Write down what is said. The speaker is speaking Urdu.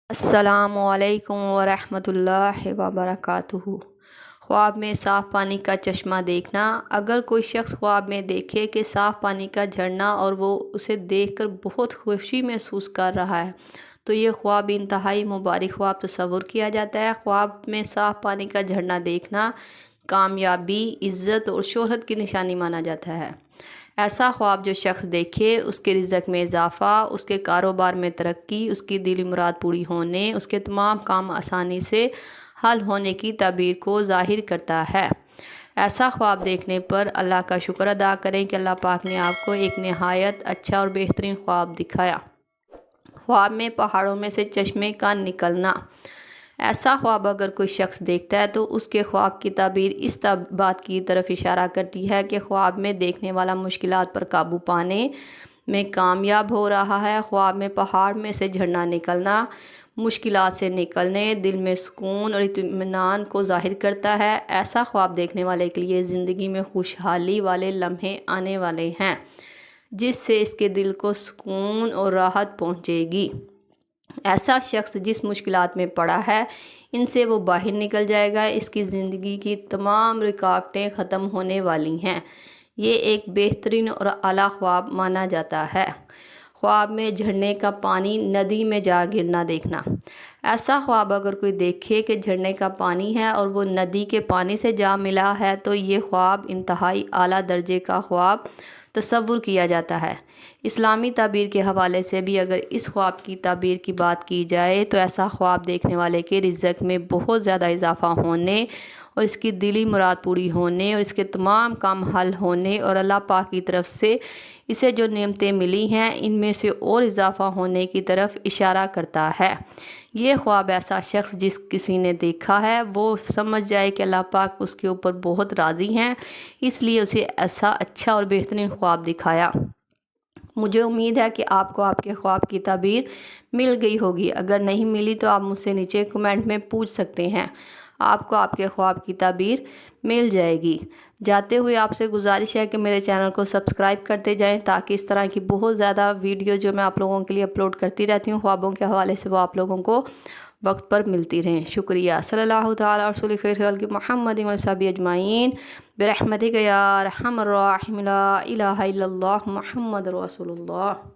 السلام علیکم ورحمۃ اللہ وبرکاتہ۔ خواب میں صاف پانی کا چشمہ دیکھنا۔ اگر کوئی شخص خواب میں دیکھے کہ صاف پانی کا جھرنا اور وہ اسے دیکھ کر بہت خوشی محسوس کر رہا ہے تو یہ خواب انتہائی مبارک خواب تصور کیا جاتا ہے۔ خواب میں صاف پانی کا جھرنا دیکھنا کامیابی، عزت اور شہرت کی نشانی مانا جاتا ہے۔ ایسا خواب جو شخص دیکھے اس کے رزق میں اضافہ، اس کے کاروبار میں ترقی، اس کی دلی مراد پوری ہونے، اس کے تمام کام آسانی سے حل ہونے کی تعبیر کو ظاہر کرتا ہے۔ ایسا خواب دیکھنے پر اللہ کا شکر ادا کریں کہ اللہ پاک نے آپ کو ایک نہایت اچھا اور بہترین خواب دکھایا۔ خواب میں پہاڑوں میں سے چشمے کا نکلنا۔ ایسا خواب اگر کوئی شخص دیکھتا ہے تو اس کے خواب کی تعبیر اس بات کی طرف اشارہ کرتی ہے کہ خواب میں دیکھنے والا مشکلات پر قابو پانے میں کامیاب ہو رہا ہے۔ خواب میں پہاڑ میں سے جھرنا نکلنا مشکلات سے نکلنے، دل میں سکون اور اطمینان کو ظاہر کرتا ہے۔ ایسا خواب دیکھنے والے کے لیے زندگی میں خوشحالی والے لمحے آنے والے ہیں جس سے اس کے دل کو سکون اور راحت پہنچے گی۔ ایسا شخص جس مشکلات میں پڑا ہے ان سے وہ باہر نکل جائے گا، اس کی زندگی کی تمام رکاوٹیں ختم ہونے والی ہیں۔ یہ ایک بہترین اور اعلیٰ خواب مانا جاتا ہے۔ خواب میں جھرنے کا پانی ندی میں جا گرنا دیکھنا۔ ایسا خواب اگر کوئی دیکھے کہ جھرنے کا پانی ہے اور وہ ندی کے پانی سے جا ملا ہے تو یہ خواب انتہائی اعلیٰ درجے کا خواب تصور کیا جاتا ہے۔ اسلامی تعبیر کے حوالے سے بھی اگر اس خواب کی تعبیر کی بات کی جائے تو ایسا خواب دیکھنے والے کے رزق میں بہت زیادہ اضافہ ہونے اور اس کی دلی مراد پوری ہونے اور اس کے تمام کام حل ہونے اور اللہ پاک کی طرف سے اسے جو نعمتیں ملی ہیں ان میں سے اور اضافہ ہونے کی طرف اشارہ کرتا ہے۔ یہ خواب ایسا شخص جس کسی نے دیکھا ہے وہ سمجھ جائے کہ اللہ پاک اس کے اوپر بہت راضی ہیں، اس لیے اسے ایسا اچھا اور بہترین خواب دکھایا۔ مجھے امید ہے کہ آپ کو آپ کے خواب کی تعبیر مل گئی ہوگی۔ اگر نہیں ملی تو آپ مجھ سے نیچے کمنٹ میں پوچھ سکتے ہیں، آپ کو آپ کے خواب کی تعبیر مل جائے گی۔ جاتے ہوئے آپ سے گزارش ہے کہ میرے چینل کو سبسکرائب کرتے جائیں تاکہ اس طرح کی بہت زیادہ ویڈیو جو میں آپ لوگوں کے لیے اپلوڈ کرتی رہتی ہوں خوابوں کے حوالے سے وہ آپ لوگوں کو وقت پر ملتی رہیں۔ شکریہ۔ صلی اللہ تعالیٰ رسول خیر خلق محمد و صحبہ اجمعین برحمتک یا ارحم الراحمین، لا الہ الا اللہ محمد رسول اللہ۔